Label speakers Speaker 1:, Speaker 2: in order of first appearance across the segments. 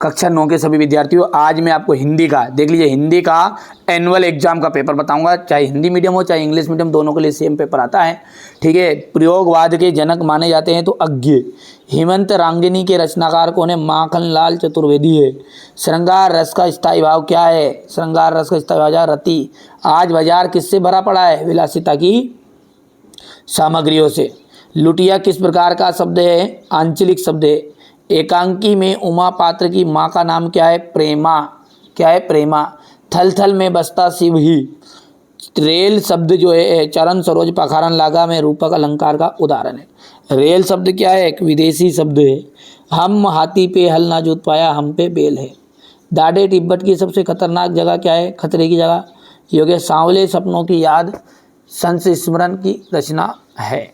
Speaker 1: कक्षा 9 के सभी विद्यार्थियों, आज मैं आपको हिंदी का, देख लीजिए, हिंदी का एनुअल एग्जाम का पेपर बताऊंगा। चाहे हिंदी मीडियम हो चाहे इंग्लिश मीडियम, दोनों के लिए सेम पेपर आता है। ठीक है। प्रयोगवाद के जनक माने जाते हैं तो अज्ञे। हेमंत रांगिनी के रचनाकार कौन है? माखनलाल चतुर्वेदी है। श्रृंगार रस का स्थायी भाव क्या है? श्रृंगार रस का स्थायी भाव रति। आज बाजार किससे भरा पड़ा है? विलासिता की सामग्रियों से। लुटिया किस प्रकार का शब्द है? आंचलिक शब्द है। एकांकी में उमा पात्र की माँ का नाम क्या है? प्रेमा। क्या है? प्रेमा। थल थल में बसता शिव ही। रेल शब्द जो है चरण सरोज पखारन लागा में रूपक अलंकार का उदाहरण है। रेल शब्द क्या है? एक विदेशी शब्द है। हम हाथी पे हल ना जोत पाया, हम पे बेल है। दाढ़े तिब्बत की सबसे खतरनाक जगह क्या है? खतरे की जगह। ये हो गया। सांवले सपनों की याद संस्मरण की रचना है।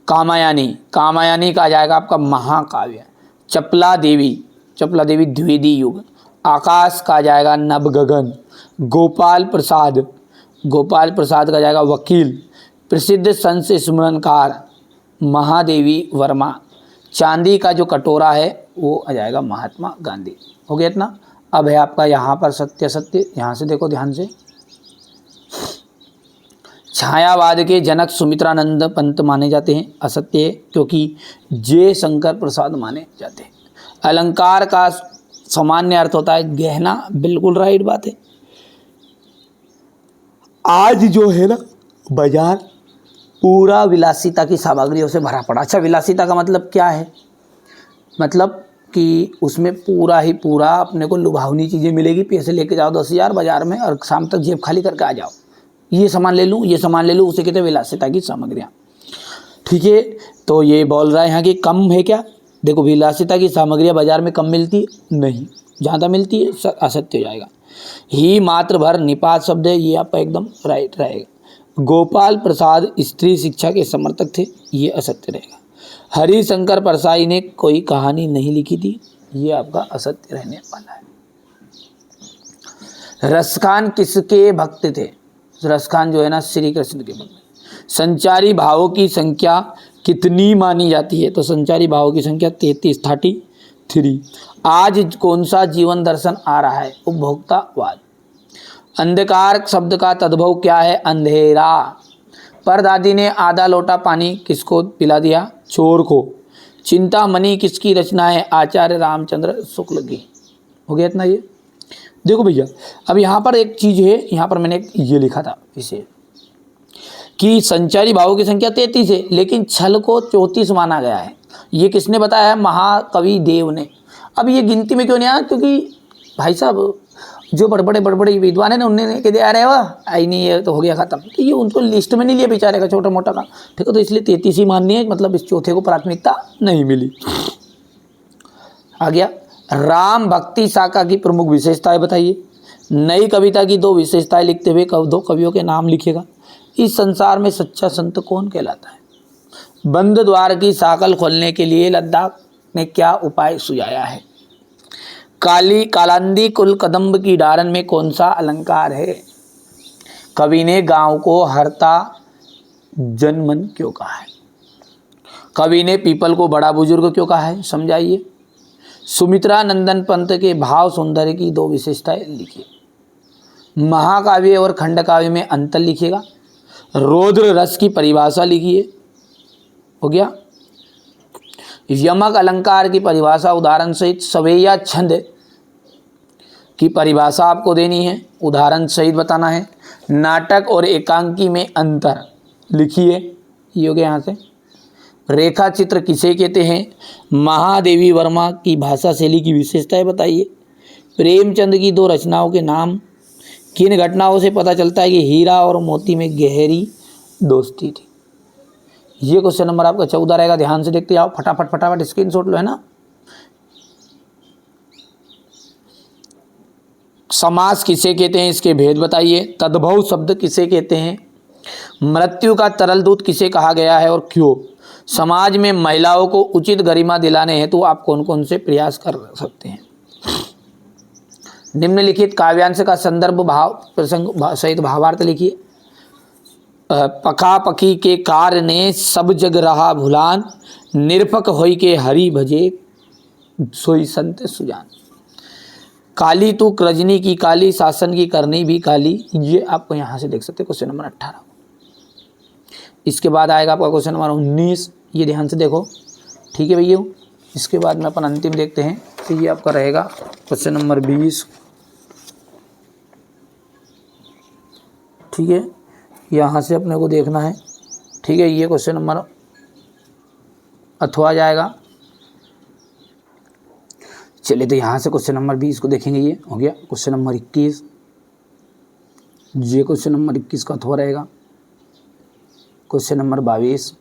Speaker 1: कामायनी, कामायनी का आ जाएगा आपका महाकाव्य। चपला देवी, चपला देवी द्विवेदी युग। आकाश का आ जाएगा नवगगन। गोपाल प्रसाद, गोपाल प्रसाद का जाएगा वकील। प्रसिद्ध संस्मरणकार महादेवी वर्मा। चांदी का जो कटोरा है वो आ जाएगा महात्मा गांधी। हो गया इतना। अब है आपका यहाँ पर सत्य सत्य, यहाँ से देखो ध्यान से। छायावाद के जनक सुमित्रानंद पंत माने जाते हैं, असत्य है क्योंकि जे शंकर प्रसाद माने जाते हैं। अलंकार का सामान्य अर्थ होता है गहना, बिल्कुल राइट बात है। आज जो है ना बाजार पूरा विलासिता की सामग्रियों से भरा पड़ा। अच्छा, विलासिता का मतलब क्या है? मतलब कि उसमें पूरा ही पूरा अपने को लुभावनी चीज़ें मिलेगी। पैसे लेके जाओ 10,000 बाजार में और शाम तक जेब खाली करके आ जाओ। ये सामान ले लूँ, ये सामान ले लूँ, उसे कहते हैं विलासिता की सामग्रियाँ। ठीक है। तो ये बोल रहा है यहाँ कि कम है क्या? देखो, विलासिता की सामग्रियाँ बाजार में कम मिलती नहीं, ज़्यादा मिलती है, असत्य हो जाएगा। ही मात्र भर निपात शब्द है, ये आपका एकदम राइट रहेगा। गोपाल प्रसाद स्त्री शिक्षा के समर्थक थे, ये असत्य रहेगा। हरिशंकर परसाई ने कोई कहानी नहीं लिखी थी, ये आपका असत्य रहने वाला है। रसखान किसके भक्त थे? रसखान जो है ना श्री कृष्ण के भक्त। संचारी भावों की संख्या कितनी मानी जाती है? तो संचारी भावों की संख्या 33। आज कौन सा जीवन दर्शन आ रहा है? उपभोक्तावाद। अंधकार शब्द का तद्भव क्या है? अंधेरा। परदादी ने आधा लोटा पानी किसको पिला दिया? चोर को। चिंतामणि किसकी रचना है? आचार्य रामचंद्र शुक्ल की। हो गया इतना। ये देखो भैया, अब यहाँ पर एक चीज़ है, यहाँ पर मैंने ये लिखा था इसे कि संचारी भावों की संख्या 33 है, लेकिन छल को 34 माना गया है। ये किसने बताया है? महाकवि देव ने। अब ये गिनती में क्यों नहीं आया? क्योंकि भाई साहब जो बड़े विद्वान है ना, उन्होंने कह दिया अरे वाह आई नहीं, ये तो हो गया ख़त्म। तो ये उनको लिस्ट में नहीं लिया बेचारे का, छोटा मोटा का। ठीक है, तो इसलिए 33 ही माननी है, मतलब इस चौथे को प्राथमिकता नहीं मिली। आ गया। राम भक्ति शाखा की प्रमुख विशेषताएं बताइए। नई कविता की 2 विशेषताएं लिखते हुए 2 कवियों के नाम लिखेगा। इस संसार में सच्चा संत कौन कहलाता है? बंद द्वार की साकल खोलने के लिए लद्दाख ने क्या उपाय सुझाया है? कालांदी कुल कदम्ब की डारन में कौन सा अलंकार है? कवि ने गांव को हरता जनमन क्यों कहा है? कवि ने पीपल को बड़ा बुजुर्ग क्यों कहा है? समझाइए। सुमित्रा नंदन पंत के भाव सौंदर्य की 2 विशेषताएं लिखिए। महाकाव्य और खंडकाव्य में अंतर लिखिएगा। रौद्र रस की परिभाषा लिखिए। हो गया। यमक अलंकार की परिभाषा उदाहरण सहित, सवैया छंद की परिभाषा आपको देनी है, उदाहरण सहित बताना है। नाटक और एकांकी में अंतर लिखिए। ये हो गया यहाँ से। रेखा चित्र किसे कहते हैं? महादेवी वर्मा की भाषा शैली की विशेषताएं बताइए। प्रेमचंद की 2 रचनाओं के नाम। किन घटनाओं से पता चलता है कि हीरा और मोती में गहरी दोस्ती थी? ये क्वेश्चन नंबर आपका 14 रहेगा। ध्यान से देखते जाओ, फटाफट स्क्रीनशॉट लो, है ना। समास किसे कहते हैं? इसके भेद बताइए। तद्भव शब्द किसे कहते हैं? मृत्यु का तरल दूत किसे कहा गया है और क्यों? समाज में महिलाओं को उचित गरिमा दिलाने हेतु तो आप कौन कौन से प्रयास कर सकते हैं? निम्नलिखित काव्यांश का संदर्भ भाव प्रसंग सहित भावार्थ लिखिए। पका पकी के कार्य ने सब जग रहा भुलान, निरपक होई के हरि भजे सोई संत सुजान। काली तू रजनी की काली, शासन की करनी भी काली। ये आपको यहाँ से देख सकते हैं क्वेश्चन नंबर 18। इसके बाद आएगा आपका क्वेश्चन नंबर 19, ये ध्यान से देखो, ठीक है भैया। इसके बाद में अपन अंतिम देखते हैं, तो ये आपका रहेगा क्वेश्चन नंबर 20, ठीक है। यहाँ से अपने को देखना है, ठीक है। ये क्वेश्चन नंबर अथवा जाएगा। चलिए तो यहाँ से क्वेश्चन नंबर 20 को देखेंगे, ये हो गया। क्वेश्चन नंबर 21, ये क्वेश्चन नंबर 21 का अथवा रहेगा। क्वेश्चन नंबर 22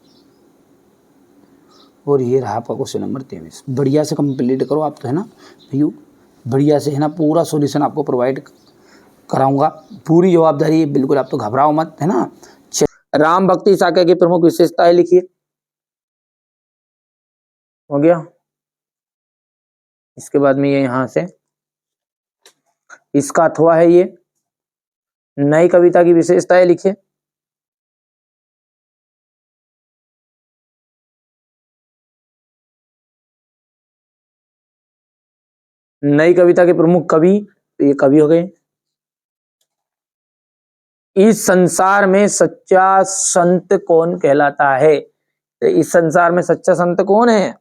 Speaker 1: और ये रहा आपका क्वेश्चन नंबर 23। बढ़िया से कंप्लीट करो आप, तो है ना भैया, बढ़िया से, है ना। पूरा सॉल्यूशन आपको प्रोवाइड कराऊंगा, पूरी जवाबदारी, बिल्कुल आप तो घबराओ मत, है ना। राम भक्ति शाखा की प्रमुख विशेषताएं लिखिए, हो गया। इसके बाद में ये यहाँ से इसका अथवा है, ये नई कविता की विशेषताएं लिखिए। नई कविता के प्रमुख कवि, तो ये कवि हो गए। इस संसार में सच्चा संत कौन कहलाता है? तो इस संसार में सच्चा संत कौन है?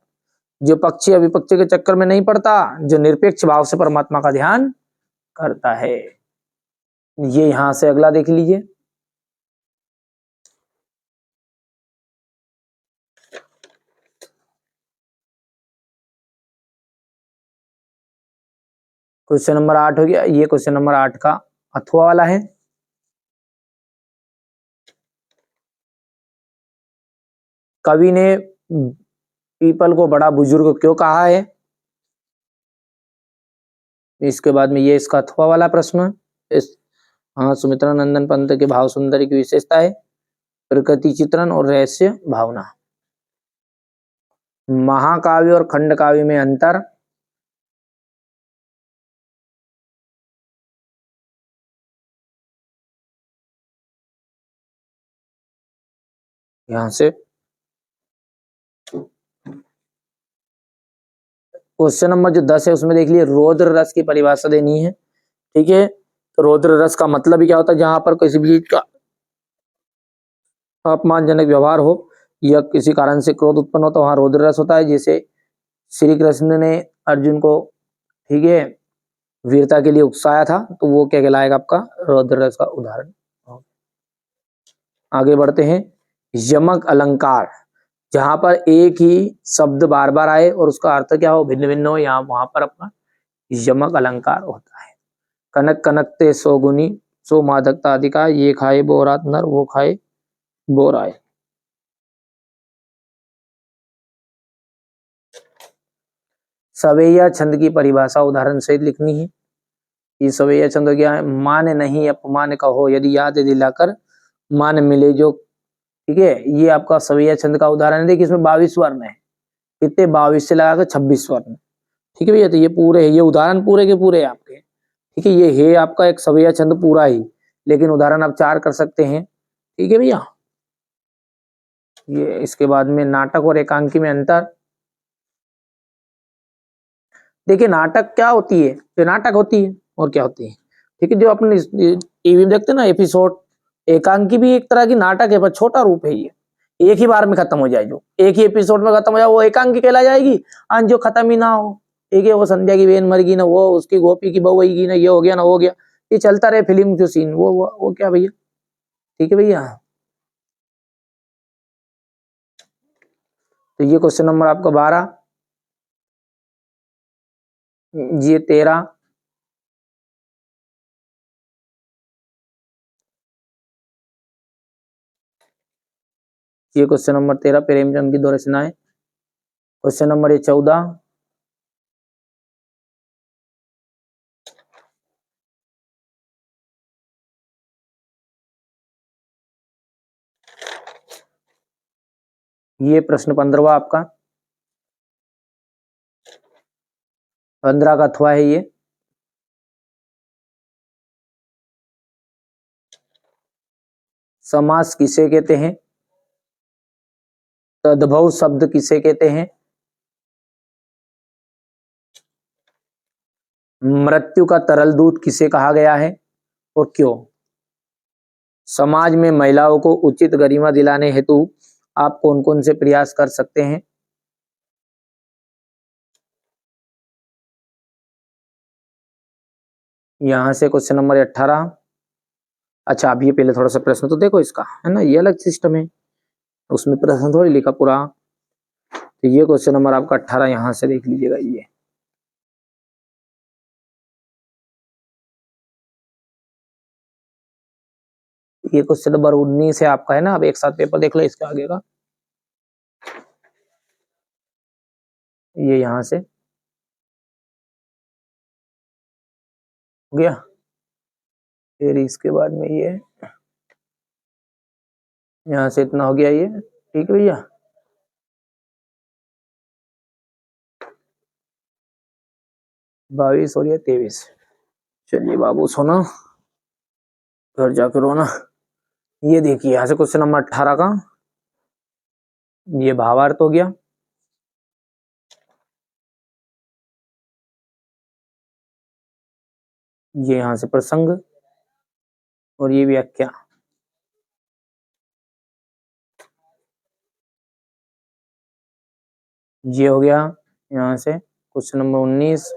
Speaker 1: जो पक्षी अविपक्षी के चक्कर में नहीं पड़ता, जो निरपेक्ष भाव से परमात्मा का ध्यान करता है। ये यहां से अगला देख लीजिए। क्वेश्चन नंबर 8 हो गया। ये क्वेश्चन नंबर 8 का अथवा वाला है। कवि ने पीपल को बड़ा बुजुर्ग क्यों कहा है? इसके बाद में ये इसका अथवा वाला प्रश्न। इस हाँ, सुमित्रा नंदन पंत के भाव सुंदरी की विशेषता है प्रकृति चित्रण और रहस्य भावना। महाकाव्य और खंड काव्य में अंतर। यहां से क्वेश्चन नंबर जो 10 है उसमें देख लिए, रौद्र रस की परिभाषा देनी है, ठीक है। तो रौद्र रस का मतलब ही क्या होता है? जहां पर किसी भी चीज का अपमानजनक व्यवहार हो या किसी कारण से क्रोध उत्पन्न हो तो वहां रौद्र रस होता है। जैसे श्री कृष्ण ने अर्जुन को, ठीक है, वीरता के लिए उकसाया था, तो वो क्या कहलाएगा? आपका रौद्र रस का उदाहरण। आगे बढ़ते हैं। यमक अलंकार, जहां पर एक ही शब्द बार बार आए और उसका अर्थ क्या हो? भिन्न भिन्न हो, यहाँ वहां पर अपना यमक अलंकार होता है। कनक कनकते सौगुनी, सो मादकता अधिका, ये खाए वो रात नर, वो खाए वो राय। सवैया छंद की परिभाषा उदाहरण सहित लिखनी है। ये सवैया छंद क्या है? मान नहीं अपमान कहो, यदि याद दिलाकर मान मिले जो, ठीक है। ये आपका सवैया छंद का उदाहरण है। देखिए इसमें 22 वर्ण है, कितने? 22 से लगाकर 26 वर्ण, ठीक है भैया। तो ये पूरे है, ये उदाहरण पूरे के पूरे है आपके, ठीक है। ये है आपका एक सवैया छंद पूरा ही, लेकिन उदाहरण आप 4 कर सकते हैं, ठीक है भैया। ये इसके बाद में नाटक और एकांकी में अंतर। देखिए नाटक क्या होती है? जो नाटक होती है और क्या होती है, ठीक है। जो अपने टीवी में देखते हैं ना एपिसोड, एकांकी भी एक तरह की नाटक है, पर छोटा रूप है। ये एक ही बार में खत्म हो जाए, जो एक ही एपिसोड में खत्म हो जाए वो एकांकी कहला जाएगी। और जो खत्म ही ना हो, ठीक है, वो संध्या की बहन मर गई ना, वो उसकी गोपी की बहू गई ना, ये हो गया ना, वो हो गया, ये चलता रहे फिल्म जो सीन, वो क्या भैया, ठीक है भैया। तो ये क्वेश्चन नंबर आपका 12, ये 13, ये क्वेश्चन नंबर 13 प्रेमचंद की दो रचनाएं। क्वेश्चन नंबर ये 14, ये प्रश्न 15वां आपका, 15 का अथवा है ये। समास किसे कहते हैं? तद्भव शब्द किसे कहते हैं? मृत्यु का तरल दूत किसे कहा गया है और क्यों? समाज में महिलाओं को उचित गरिमा दिलाने हेतु आप कौन कौन से प्रयास कर सकते हैं? यहां से क्वेश्चन नंबर 18। अच्छा, अब ये पहले थोड़ा सा प्रश्न तो देखो इसका, है ना, ये अलग सिस्टम है, उसमें प्रश्न थोड़ी लिखा पूरा। तो ये क्वेश्चन नंबर आपका 18 यहां से देख लीजिएगा। ये क्वेश्चन नंबर 19 है आपका, है ना। अब एक साथ पेपर देख लो इसके आगे का। ये यहां से हो गया, फिर इसके बाद में ये यहाँ से इतना हो गया, ये ठीक है भैया। बाईस और ये 23। चलिए बाबू सोना, घर जाकर रोना। ये देखिए यहाँ से क्वेश्चन नंबर 18 का ये भावार्थ हो गया। ये यहाँ से प्रसंग और ये व्याख्या। ये हो गया यहाँ से क्वेश्चन नंबर 19।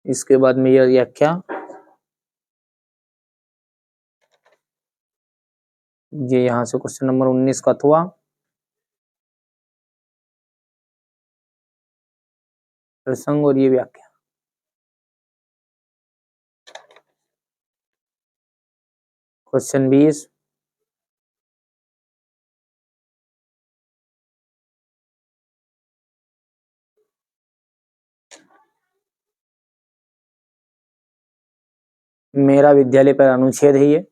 Speaker 1: इसके बाद में ये व्याख्या। ये यहाँ से क्वेश्चन नंबर 19 का अथवा। प्रसंग और ये व्याख्या। क्वेश्चन 20। मेरा विद्यालय पर अनुच्छेद है ये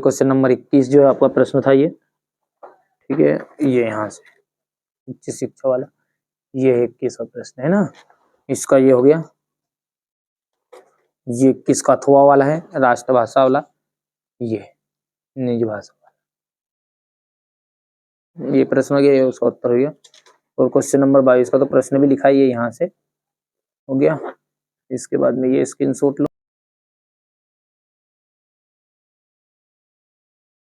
Speaker 1: क्वेश्चन नंबर 21 जो है आपका प्रश्न था ये, ठीक है। ये यहाँ से उच्च शिक्षा वाला ये 21वां प्रश्न है ना, इसका ये हो गया। ये किसका अथवा वाला है, राष्ट्रभाषा वाला, ये निज भाषा वाला। ये प्रश्न हो गया, ये उसका उत्तर हो गया। और क्वेश्चन नंबर 22 का तो प्रश्न भी लिखा ही है यहाँ से, हो गया। इसके बाद में ये स्क्रीनशॉट लो।